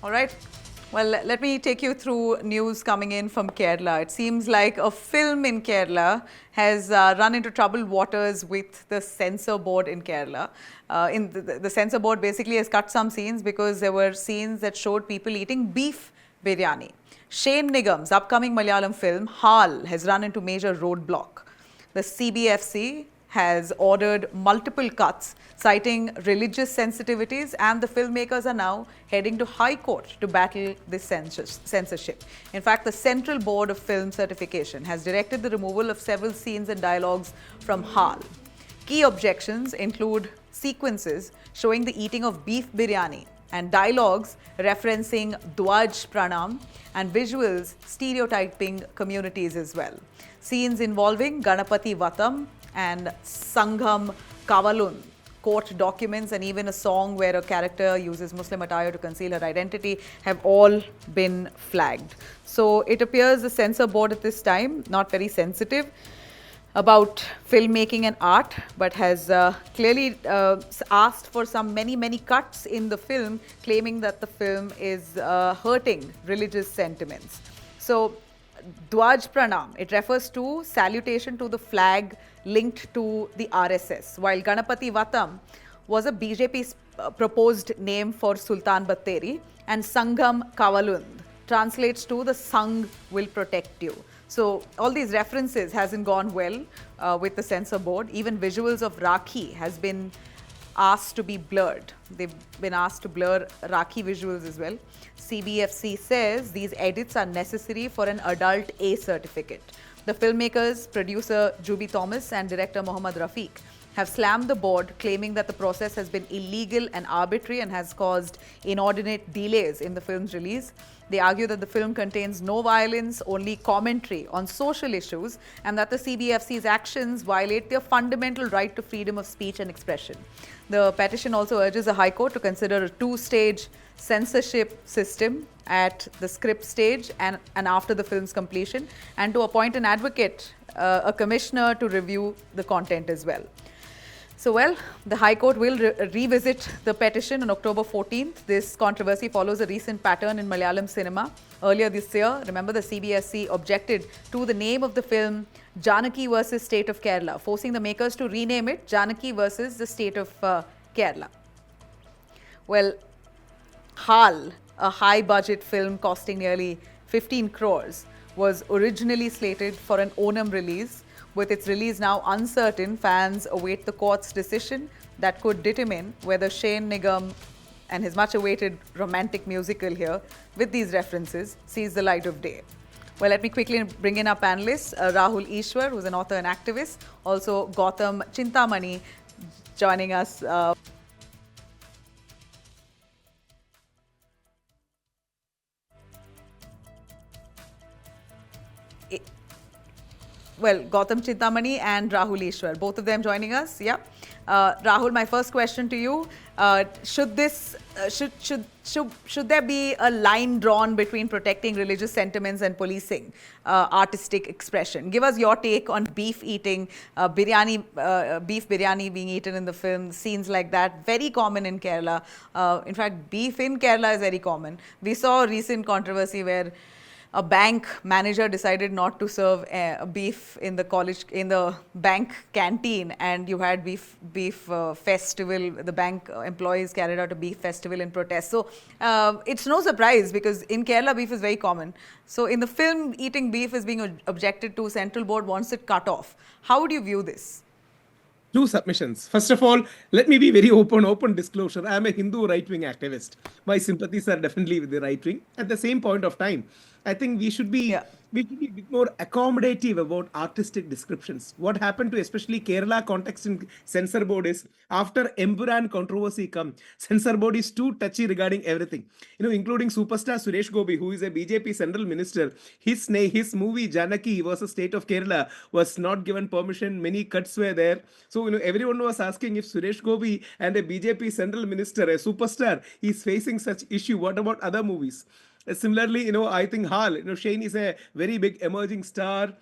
All right. Well, let me take you through news coming in from Kerala. It seems like a film in Kerala has run into troubled waters with the censor board in Kerala. The censor board basically has cut some scenes because there were scenes that showed people eating beef biryani. Shane Nigam's upcoming Malayalam film, Haal, has run into major roadblock. The CBFC has ordered multiple cuts, citing religious sensitivities, and the filmmakers are now heading to High Court to battle this censorship. In fact, the Central Board of Film Certification has directed the removal of several scenes and dialogues from Haal. Key objections include sequences showing the eating of beef biryani and dialogues referencing Dwaj Pranam and visuals stereotyping communities as well. Scenes involving Ganapati Vatam and Sangham Kavalun, court documents, and even a song where a character uses Muslim attire to conceal her identity have all been flagged. So it appears the censor board at this time not very sensitive about filmmaking and art, but has clearly asked for many cuts in the film, claiming that the film is hurting religious sentiments. So, Dwaj Pranam, it refers to salutation to the flag linked to the RSS, while Ganapati Vatam was a BJP proposed name for Sultan Batteri, and Sangham Kavalund translates to the Sangh will protect you. So all these references hasn't gone well with the censor board. Even visuals of Rakhi has been asked to be blurred. They've been asked to blur Rakhi visuals as well. CBFC says these edits are necessary for an adult A certificate. The filmmakers, producer Juby Thomas and director Mohammad Rafiq have slammed the board, claiming that the process has been illegal and arbitrary and has caused inordinate delays in the film's release. They argue that the film contains no violence, only commentary on social issues, and that the CBFC's actions violate their fundamental right to freedom of speech and expression. The petition also urges the High Court to consider a two-stage censorship system at the script stage and after the film's completion, and to appoint an advocate, a commissioner, to review the content as well. So, well, the High Court will revisit the petition on October 14th. This controversy follows a recent pattern in Malayalam cinema. Earlier this year, remember, the CBSC objected to the name of the film Janaki versus State of Kerala, forcing the makers to rename it Janaki versus the State of Kerala. Well, Haal, a high-budget film costing nearly 15 crores, was originally slated for an Onam release. With its release now uncertain, fans await the court's decision that could determine whether Shane Nigam and his much-awaited romantic musical here, with these references, sees the light of day. Well, let me quickly bring in our panelists, Rahul Ishwar, who's an author and activist, also Gautam Chintamani joining us. Well, Gautam Chintamani and Rahul Ishwar, both of them joining us. Yeah, Rahul, my first question to you: should there be a line drawn between protecting religious sentiments and policing artistic expression? Give us your take on beef eating, beef biryani being eaten in the film. Scenes like that, very common in Kerala. In fact, beef in Kerala is very common. We saw a recent controversy where a bank manager decided not to serve beef in the bank canteen, and you had beef festival. The bank employees carried out a beef festival in protest. So it's no surprise, because in Kerala beef is very common. So in the film, eating beef is being objected to. Central Board wants it cut off. How would you view this? Two submissions. First of all, let me be very open disclosure. I am a Hindu right-wing activist. My sympathies are definitely with the right wing. At the same point of time, I think we should be a bit more accommodative about artistic descriptions. What happened to especially Kerala context in censor board is, after Empuran controversy come, censor board is too touchy regarding everything. Including superstar Suresh Gopi, who is a BJP central minister. His movie Janaki versus State of Kerala was not given permission. Many cuts were there. So everyone was asking, if Suresh Gopi and a BJP central minister, a superstar, is facing such issue, what about other movies? Similarly, I think Haal, Shane is a very big emerging star.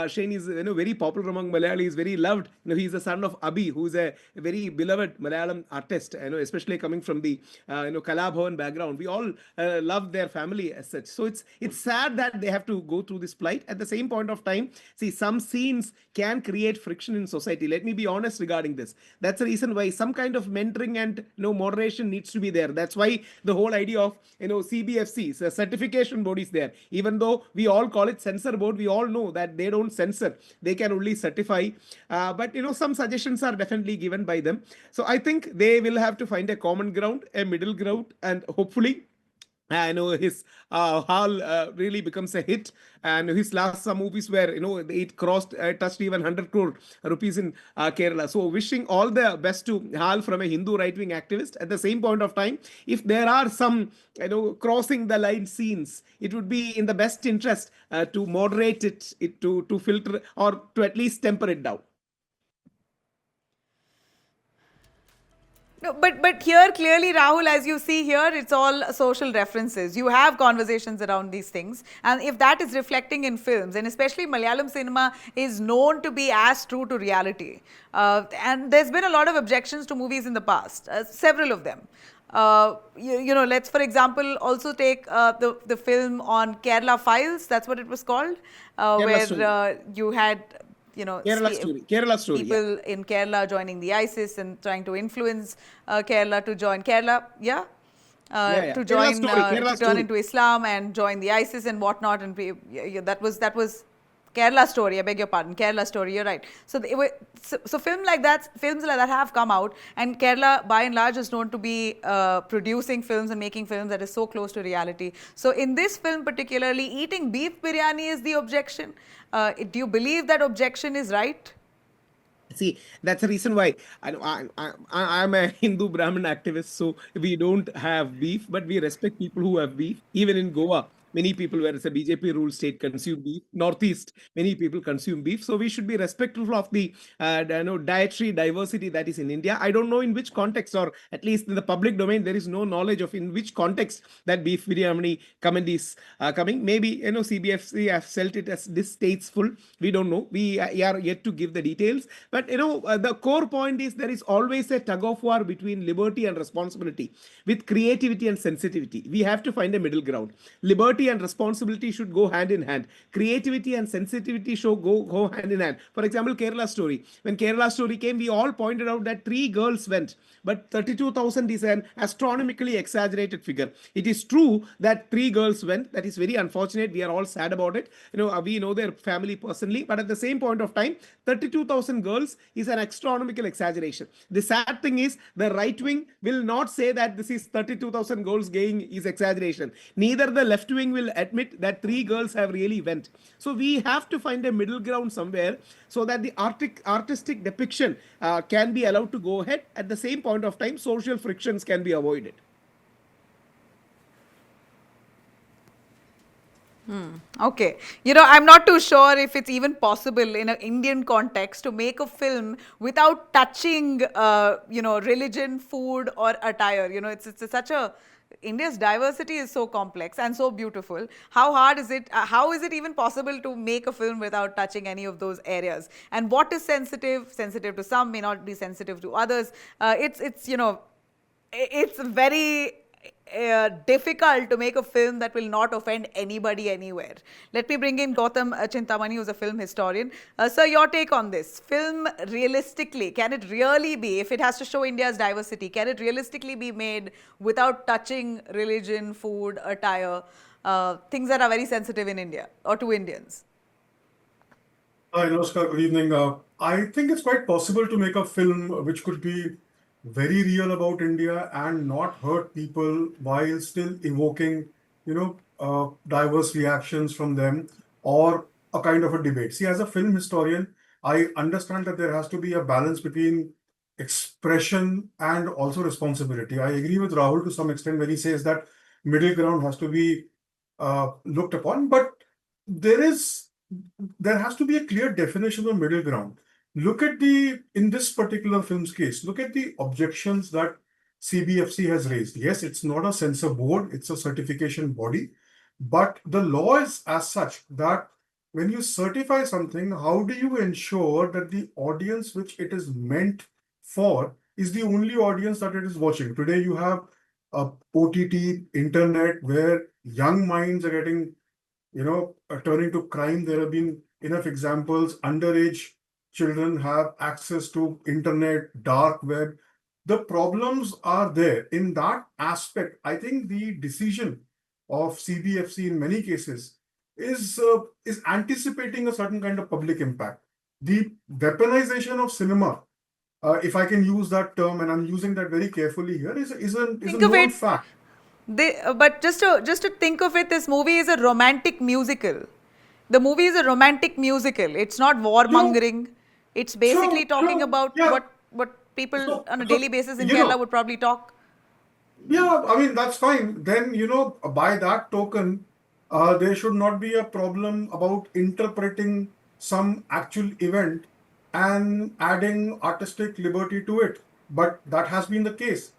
Shane is very popular among Malayalis, very loved. He's the son of Abhi, who's a very beloved Malayalam artist. Especially coming from the Kalabhavan background. We all love their family as such. So it's sad that they have to go through this plight. At the same point of time, see, some scenes can create friction in society. Let me be honest regarding this. That's the reason why some kind of mentoring and moderation needs to be there. That's why the whole idea of CBFC, certification body is there. Even though we all call it censor board, we all know that they don't censor, they can only certify. But some suggestions are definitely given by them. So I think they will have to find a common ground, a middle ground, and hopefully I know his Haal really becomes a hit, and his last some movies where it touched even 100 crore rupees in Kerala. So wishing all the best to Haal from a Hindu right wing activist. At the same point of time, if there are some crossing the line scenes, it would be in the best interest to moderate it to filter or to at least temper it down. No, but here clearly, Rahul, as you see here, it's all social references. You have conversations around these things, and if that is reflecting in films, and especially Malayalam cinema is known to be as true to reality, and there's been a lot of objections to movies in the past, several of them. Let's for example also take the film on Kerala Files. That's what it was called, where you had Kerala story. People in Kerala joining the ISIS and trying to influence Kerala to join Kerala, to join to turn into Islam and join the ISIS and whatnot. And that was Kerala Story. I beg your pardon, Kerala Story. You're right. So films like that have come out, and Kerala, by and large, is known to be producing films and making films that is so close to reality. So in this film, particularly, eating beef biryani is the objection. Do you believe that objection is right? See, that's the reason why I'm a Hindu Brahmin activist. So we don't have beef, but we respect people who have beef. Even in Goa, many people, where it's a BJP ruled state, consume beef. Northeast, many people consume beef. So we should be respectful of the dietary diversity that is in India. I don't know in which context, or at least in the public domain, there is no knowledge of in which context that beef biryani comment is coming. Maybe CBFC have felt it as distasteful. We don't know. We are yet to give the details. But the core point is there is always a tug of war between liberty and responsibility, with creativity and sensitivity. We have to find a middle ground. Liberty and responsibility should go hand in hand. Creativity and sensitivity should go hand in hand. For example, Kerala Story. When Kerala Story came, we all pointed out that 3 girls went, but 32,000 is an astronomically exaggerated figure. It is true that 3 girls went. That is very unfortunate. We are all sad about it. We know their family personally, but at the same point of time, 32,000 girls is an astronomical exaggeration. The sad thing is, the right wing will not say that this is 32,000 girls going is exaggeration. Neither the left wing will admit that 3 girls have really went. So we have to find a middle ground somewhere, so that the artistic depiction can be allowed to go ahead. At the same point of time, social frictions can be avoided. Okay. I'm not too sure if it's even possible in an Indian context to make a film without touching, religion, food, or attire. It's such a... India's diversity is so complex and so beautiful. How hard is it? How is it even possible to make a film without touching any of those areas? And what is sensitive? Sensitive to some, may not be sensitive to others. It's very difficult to make a film that will not offend anybody anywhere. Let me bring in Gautam Chintamani, who's a film historian. Sir, your take on this. Film, realistically, can it really be, if it has to show India's diversity, can it realistically be made without touching religion, food, attire, things that are very sensitive in India or to Indians? Hi, Namaskar, good evening. I think it's quite possible to make a film which could be very real about India and not hurt people while still evoking, diverse reactions from them or a kind of a debate. See, as a film historian, I understand that there has to be a balance between expression and also responsibility. I agree with Rahul to some extent when he says that middle ground has to be looked upon, but there has to be a clear definition of middle ground. Look at in this particular film's case, look at the objections that CBFC has raised. Yes, it's not a censor board, it's a certification body, but the law is as such that when you certify something, how do you ensure that the audience which it is meant for is the only audience that it is watching? Today, you have a OTT, internet, where young minds are getting, turning to crime. There have been enough examples. Underage children have access to internet, dark web. The problems are there. In that aspect, I think the decision of CBFC in many cases is anticipating a certain kind of public impact. The weaponization of cinema, if I can use that term, and I'm using that very carefully here, is a Think of known it. fact. But just to think of it, this movie is a romantic musical. The movie is a romantic musical. It's not You know, warmongering. It's basically talking sure, about yeah. what people So, on a daily so basis in you Kerala know, would probably talk. yeah, I mean, that's fine. Then, by that token, there should not be a problem about interpreting some actual event and adding artistic liberty to it. But that has been the case.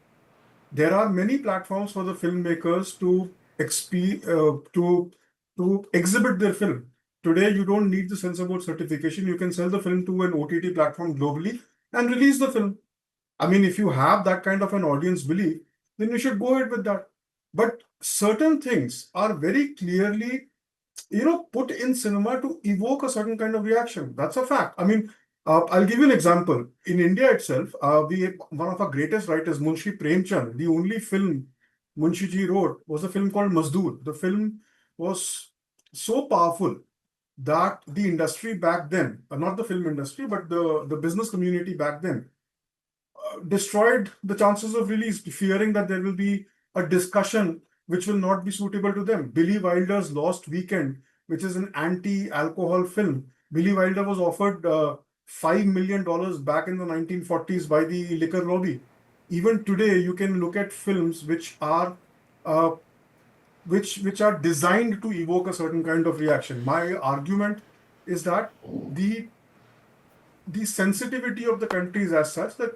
There are many platforms for the filmmakers to exhibit their film. Today, you don't need the censor board certification. You can sell the film to an OTT platform globally and release the film. I mean, if you have that kind of an audience belief, then you should go ahead with that. But certain things are very clearly, put in cinema to evoke a certain kind of reaction. That's a fact. I mean, I'll give you an example. In India itself, one of our greatest writers, Munshi Premchand, the only film Munshi ji wrote was a film called Mazdoor. The film was so powerful that the industry back then, not the film industry, but the business community back then, destroyed the chances of release, fearing that there will be a discussion which will not be suitable to them. Billy Wilder's Lost Weekend, which is an anti-alcohol film, Billy Wilder was offered $5 million back in the 1940s by the liquor lobby. Even today, you can look at films which are uh, which are designed to evoke a certain kind of reaction. My argument is that the sensitivity of the country is as such that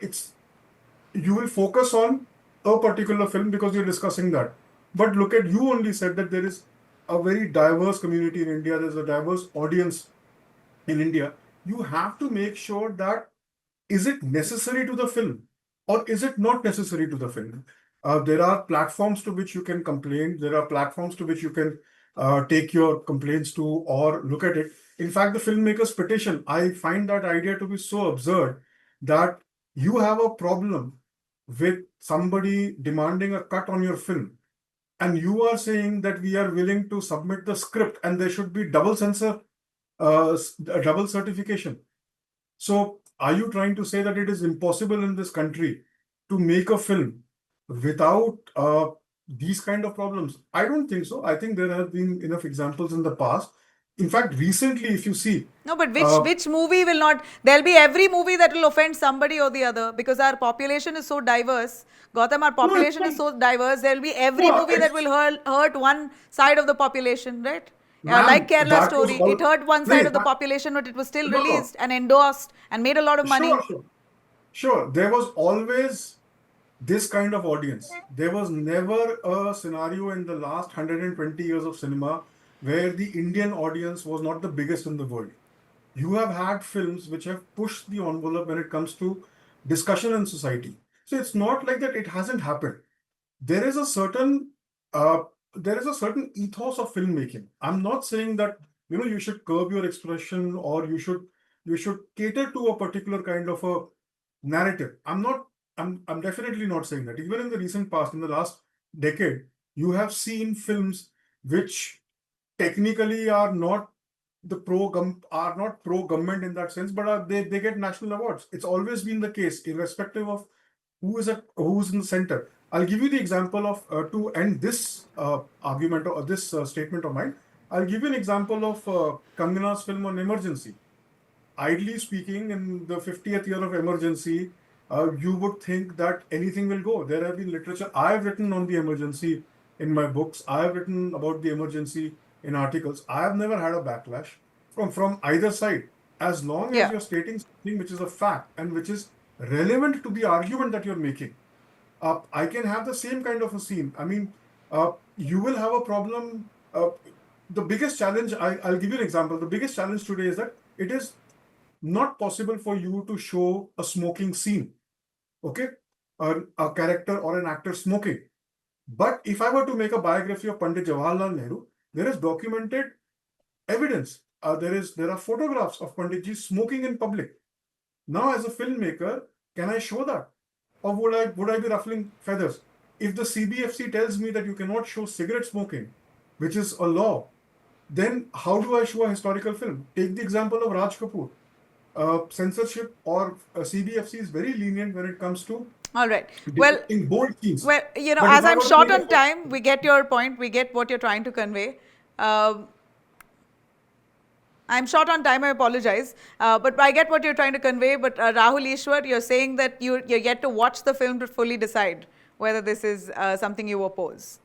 you will focus on a particular film because you're discussing that. But look at, you only said that there is a very diverse community in India, there's a diverse audience in India. You have to make sure that is it necessary to the film or is it not necessary to the film? There are platforms to which you can complain, there are platforms to which you can take your complaints to or look at it. In fact, the filmmakers petition, I find that idea to be so absurd that you have a problem with somebody demanding a cut on your film, and you are saying that we are willing to submit the script and there should be double censor, double certification. So, are you trying to say that it is impossible in this country to make a film without these kind of problems? I don't think so. I think there have been enough examples in the past. In fact, recently, if you see, No, but uh, which movie will not? There'll be every movie that will offend somebody or the other because our population is so diverse. Gautam, our no, it's population is fine. so diverse. There'll be every No, movie that it's will hurt one side of the population, right? Like ma'am. Kerala That was story, it all. hurt one No, side of the population, but it was still no, no. released and endorsed and made a lot of money. Sure, sure. Sure, there was always this kind of audience. There was never a scenario in the last 120 years of cinema where the Indian audience was not the biggest in the world. You have had films which have pushed the envelope when it comes to discussion in society. So it's not like that it hasn't happened. There is a certain uh, there is a certain ethos of filmmaking. I'm not saying that you should curb your expression or you should cater to a particular kind of a narrative. I'm definitely not saying that. Even in the recent past, in the last decade, you have seen films which technically are not pro government in that sense, but they get national awards. It's always been the case, irrespective of who's in the center. I'll give you the example of to end this argument or this statement of mine. I'll give you an example of Kangana's film on emergency. Ideally speaking, in the 50th year of emergency, you would think that anything will go. There have been literature. I've written on the emergency in my books. I've written about the emergency in articles. I have never had a backlash from either side, as long as Yeah. you're stating something which is a fact and which is relevant to the argument that you're making. I can have the same kind of a scene. I mean, you will have a problem. the biggest challenge, I'll give you an example. The biggest challenge today is that it is not possible for you to show a smoking scene, okay? A character or an actor smoking. But if I were to make a biography of Pandit Jawaharlal Nehru, there is documented evidence. There are photographs of Panditji smoking in public. Now, as a filmmaker, can I show that? Or would I be ruffling feathers? If the CBFC tells me that you cannot show cigarette smoking, which is a law, then how do I show a historical film? Take the example of Raj Kapoor. Censorship or CBFC is very lenient when it comes to all right. Well, bold scenes. you know, But as if I I'm were to short make on time, we get your point. We get what you're trying to convey. I'm short on time, I apologize. But I get what you're trying to convey. But Rahul Ishwar, you're saying that you're yet to watch the film to fully decide whether this is something you oppose.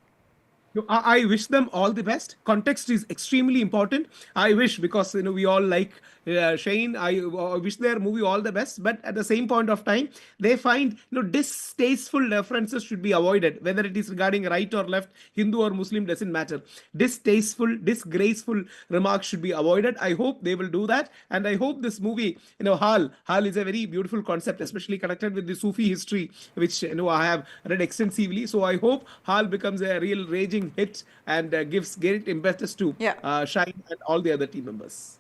No, I wish them all the best. Context is extremely important. I wish, because we all like Shane. I wish their movie all the best. But at the same point of time, they find distasteful references should be avoided. Whether it is regarding right or left, Hindu or Muslim, doesn't matter. Distasteful, disgraceful remarks should be avoided. I hope they will do that, and I hope this movie, Haal is a very beautiful concept, especially connected with the Sufi history, which I have read extensively. So I hope Haal becomes a real raging hit and gives great impetus to Shine and all the other team members.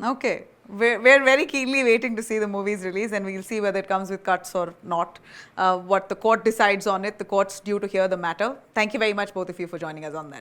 Okay. We're very keenly waiting to see the movie's release, and we'll see whether it comes with cuts or not. What the court decides on it, the court's due to hear the matter. Thank you very much, both of you, for joining us on that.